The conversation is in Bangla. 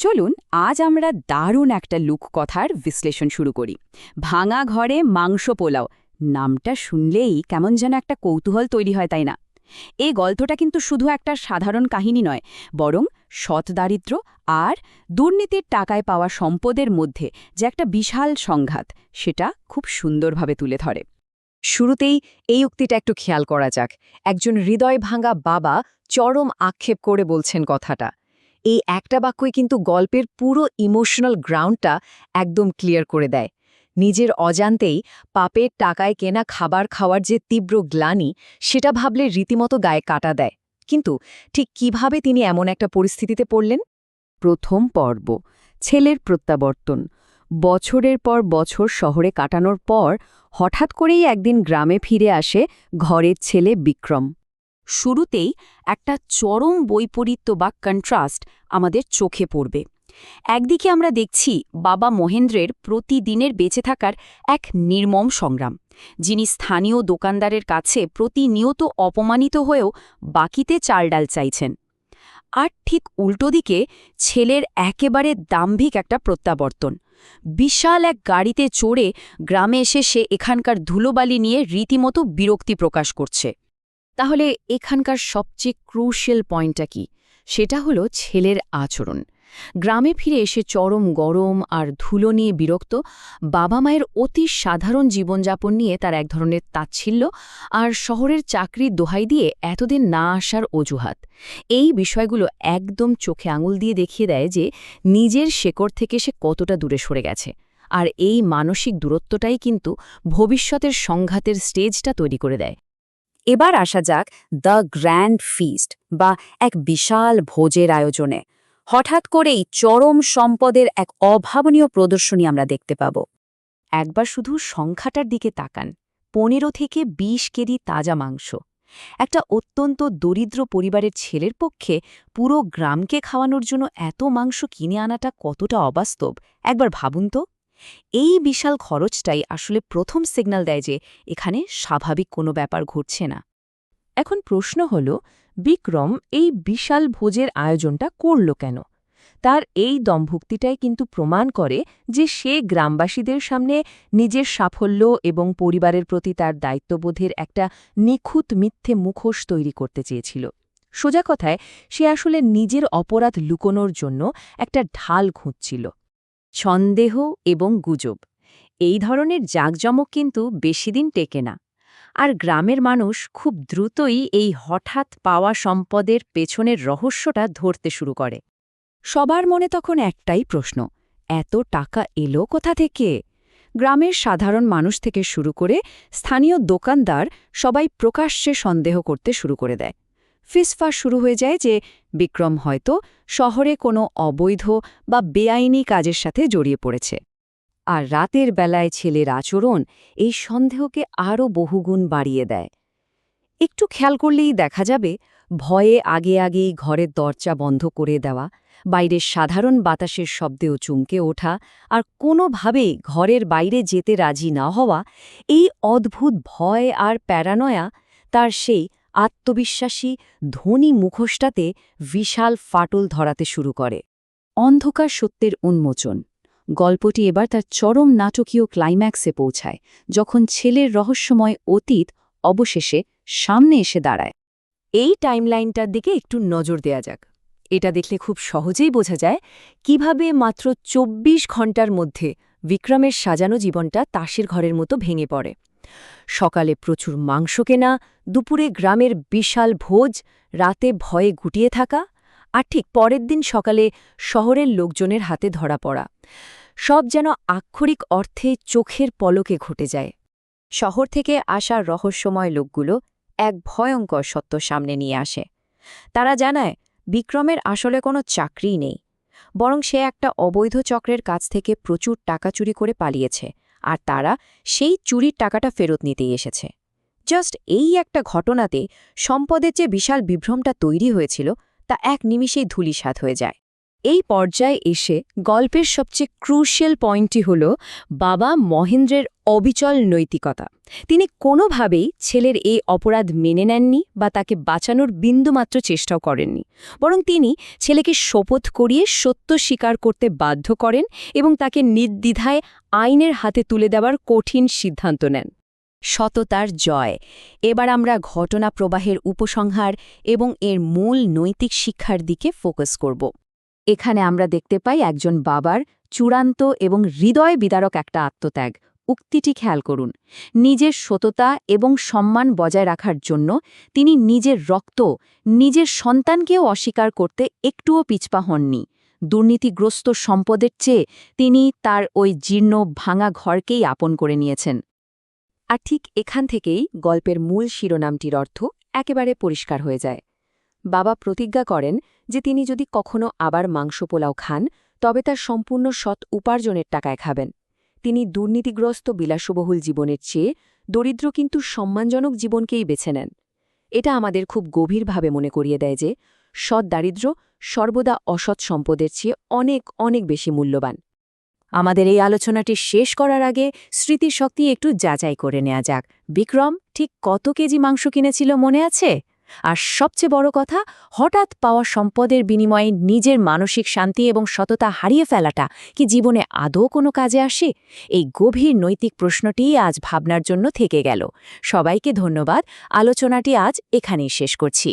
চলুন আজ আমরা দারুণ একটা লোককথার বিশ্লেষণ শুরু করি। ভাঙা ঘরে মাংস পোলাও, নামটা শুনলেই কেমন যেন একটা কৌতূহল তৈরি হয়, তাই না? এই গল্পটা কিন্তু শুধু একটা সাধারণ কাহিনী নয়, বরং সৎ দারিদ্র্য আর দুর্নীতির টাকায় পাওয়া সম্পদের মধ্যে যে একটা বিশাল সংঘাত, সেটা খুব সুন্দরভাবে তুলে ধরে। শুরুতেই এই উক্তিটা একটু খেয়াল করা যাক। একজন হৃদয় ভাঙা বাবা চরম আক্ষেপ করে বলছেন কথাটা। এই একটা বাক্যই কিন্তু গল্পের পুরো ইমোশনাল গ্রাউন্ডটা একদম ক্লিয়ার করে দেয়। নিজের অজান্তেই পাপের টাকায় কেনা খাবার খাওয়ার যে তীব্র গ্লানি, সেটা ভাবলে রীতিমতো গায়ে কাটা দেয়। কিন্তু ঠিক কিভাবে তিনি এমন একটা পরিস্থিতিতে পড়লেন? প্রথম পর্ব, ছেলের প্রত্যাবর্তন। বছরের পর বছর শহরে কাটানোর পর হঠাৎ করেই একদিন গ্রামে ফিরে আসে ঘরের ছেলে বিক্রম। শুরুতেই একটা চরম বৈপরীত্য বা কন্ট্রাস্ট আমাদের চোখে পড়বে। একদিকে আমরা দেখছি বাবা মহেন্দ্রের প্রতিদিনের বেঁচে থাকার এক নির্মম সংগ্রাম, যিনি স্থানীয় দোকানদারের কাছে প্রতিনিয়ত অপমানিত হয়েও বাকিতে চাল ডাল চাইছেন। আর ঠিক উল্টো দিকে ছেলের একেবারে দাম্ভিক একটা প্রত্যাবর্তন। বিশাল এক গাড়িতে চড়ে গ্রামে এসে সে এখানকার ধুলোবালি নিয়ে রীতিমতো বিরক্তি প্রকাশ করছে। তাহলে এখানকার সবচেয়ে ক্রুশিয়াল পয়েন্টটা কি? সেটা হলো ছেলের আচরণ। গ্রামে ফিরে এসে চরম গরম আর ধুলো নিয়ে বিরক্ত, বাবা মায়ের অতি সাধারণ জীবনযাপন নিয়ে তার এক ধরনের তাচ্ছিল্য, আর শহরের চাকরির দোহাই দিয়ে এতদিন না আসার অজুহাত। এই বিষয়গুলো একদম চোখে আঙুল দিয়ে দেখিয়ে দেয় যে নিজের শেকড় থেকে সে কতটা দূরে সরে গেছে। আর এই মানসিক দূরত্বটাই কিন্তু ভবিষ্যতের সংঘাতের স্টেজটা তৈরি করে দেয়। এবার আসা যাক দ্য গ্র্যান্ড ফিস্ট বা এক বিশাল ভোজের আয়োজনে। হঠাৎ করেই চরম সম্পদের এক অভাবনীয় প্রদর্শনী আমরা দেখতে পাব। একবার শুধু সংখ্যাটার দিকে তাকান, 15 থেকে 20 কেজি তাজা মাংস। একটা অত্যন্ত দরিদ্র পরিবারের ছেলের পক্ষে পুরো গ্রামকে খাওয়ানোর জন্য এত মাংস কিনে আনাটা কতটা অবাস্তব, একবার ভাবুন তো। এই বিশাল খরচটাই আসলে প্রথম সিগন্যাল দেয় যে এখানে স্বাভাবিক কোনো ব্যাপার ঘটছে না। এখন প্রশ্ন হল, বিক্রম এই বিশাল ভোজের আয়োজনটা করল কেন? তার এই দম্ভুক্তিটাই কিন্তু প্রমাণ করে যে সে গ্রামবাসীদের সামনে নিজের সাফল্য এবং পরিবারের প্রতি তার দায়িত্ববোধের একটা নিখুঁত মিথ্যে মুখোশ তৈরি করতে চেয়েছিল। সোজা কথায়, সে আসলে নিজের অপরাধ লুকোনোর জন্য একটা ঢাল খুঁজছিল। সন্দেহ এবং গুজব, এই ধরনের জাঁকজমক কিন্তু বেশিদিন টেকে না। আর গ্রামের মানুষ খুব দ্রুতই এই হঠাৎ পাওয়া সম্পদের পেছনের রহস্যটা ধরতে শুরু করে। সবার মনে তখন একটাই প্রশ্ন, এত টাকা এলো কোথা থেকে? গ্রামের সাধারণ মানুষ থেকে শুরু করে স্থানীয় দোকানদার সবাই প্রকাশ্যে সন্দেহ করতে শুরু করে দেয়। ফিসফাস শুরু হয়ে যায় যে বিক্রম হয়তো শহরে কোনো অবৈধ বা বেআইনি কাজের সাথে জড়িয়ে পড়েছে। আর রাতের বেলায় ছেলের আচরণ এই সন্দেহকে আরও বহুগুণ বাড়িয়ে দেয়। একটু খেয়াল করলেই দেখা যাবে ভয়ে আগেই ঘরের দরজা বন্ধ করে দেওয়া, বাইরের সাধারণ বাতাসের শব্দেও চমকে ওঠা, আর কোনোভাবেই ঘরের বাইরে যেতে রাজি না হওয়া। এই অদ্ভুত ভয় আর প্যারানয়া তার সেই আত্মবিশ্বাসী ধনী মুখোশটাতে বিশাল ফাটল ধরাতে শুরু করে। অন্ধকার সত্যের উন্মোচন। গল্পটি এবার তার চরম নাটকীয় ক্লাইম্যাক্সে পৌঁছায়, যখন ছেলের রহস্যময় অতীত অবশেষে সামনে এসে দাঁড়ায়। এই টাইমলাইনটার দিকে একটু নজর দেয়া যাক। এটা দেখলে খুব সহজেই বোঝা যায় কিভাবে মাত্র 24 ঘণ্টার মধ্যে বিক্রমের সাজানো জীবনটা তাসের ঘরের মতো ভেঙে পড়ে। সকালে প্রচুর মাংস কেনা, দুপুরে গ্রামের বিশাল ভোজ, রাতে ভয়ে গুটিয়ে থাকা, আর ঠিক পরের দিন সকালে শহরের লোকজনের হাতে ধরা পড়া। সব যেন আক্ষরিক অর্থে চোখের পলকে ঘটে যায়। শহর থেকে আসা রহস্যময় লোকগুলো এক ভয়ঙ্কর সত্য সামনে নিয়ে আসে। তারা জানায় বিক্রমের আসলে কোনো চাকরিই নেই, বরং সে একটা অবৈধ চক্রের কাছ থেকে প্রচুর টাকা চুরি করে পালিয়েছে, আর তারা সেই চুরির টাকাটা ফেরত নিতেই এসেছে। জাস্ট এই একটা ঘটনাতে সম্পদের যে বিশাল বিভ্রমটা তৈরি হয়েছিল তা এক নিমিষেই ধূলিসাৎ হয়ে যায়। এই পর্যায়ে এসে গল্পের সবচেয়ে ক্রুশিয়াল পয়েন্টটি হল বাবা মহেন্দ্রের অবিচল নৈতিকতা। তিনি কোনোভাবেই ছেলের এই অপরাধ মেনে নেননি বা তাকে বাঁচানোর বিন্দুমাত্র চেষ্টাও করেননি, বরং তিনি ছেলেকে শপথ করিয়ে সত্য স্বীকার করতে বাধ্য করেন এবং তাকে নির্দ্বিধায় আইনের হাতে তুলে দেওয়ার কঠিন সিদ্ধান্ত নেন। সততার জয়। এবার আমরা ঘটনা প্রবাহের উপসংহার এবং এর মূল নৈতিক শিক্ষার দিকে ফোকাস করব। এখানে আমরা দেখতে পাই একজন বাবার চূড়ান্ত এবং হৃদয় বিদারক একটা আত্মত্যাগ। উক্তিটি খেয়াল করুন, নিজের সততা এবং সম্মান বজায় রাখার জন্য তিনি নিজের রক্ত, নিজের সন্তানকেও অস্বীকার করতে একটুও পিছপা হননি। দুর্নীতিগ্রস্ত সম্পদের চেয়ে তিনি তার ওই জীর্ণ ভাঙা ঘরকেই আপন করে নিয়েছেন। আর ঠিক এখান থেকেই গল্পের মূল শিরোনামটির অর্থ একেবারে পরিষ্কার হয়ে যায়। বাবা প্রতিজ্ঞা করেন যে তিনি যদি কখনো আবার মাংস পোলাও খান, তবে তার সম্পূর্ণ সৎ উপার্জনের টাকায় খাবেন। তিনি দুর্নীতিগ্রস্ত বিলাসবহুল জীবনের চেয়ে দরিদ্র কিন্তু সম্মানজনক জীবনকেই বেছে নেন। এটা আমাদের খুব গভীরভাবে মনে করিয়ে দেয় যে সৎ দারিদ্র্য সর্বদা অসৎ সম্পদের চেয়ে অনেক অনেক বেশি মূল্যবান। আমাদের এই আলোচনাটি শেষ করার আগে স্মৃতিশক্তি একটু যাচাই করে নেওয়া যাক। বিক্রম ঠিক কত কেজি মাংস কিনেছিল মনে আছে? আর সবচেয়ে বড় কথা, হঠাৎ পাওয়া সম্পদের বিনিময়ে নিজের মানসিক শান্তি এবং সততা হারিয়ে ফেলাটা কি জীবনে আদৌ কোনো কাজে আসে? এই গভীর নৈতিক প্রশ্নটিই আজ ভাবনার জন্য থেকে গেল। সবাইকে ধন্যবাদ। আলোচনাটি আজ এখানেই শেষ করছি।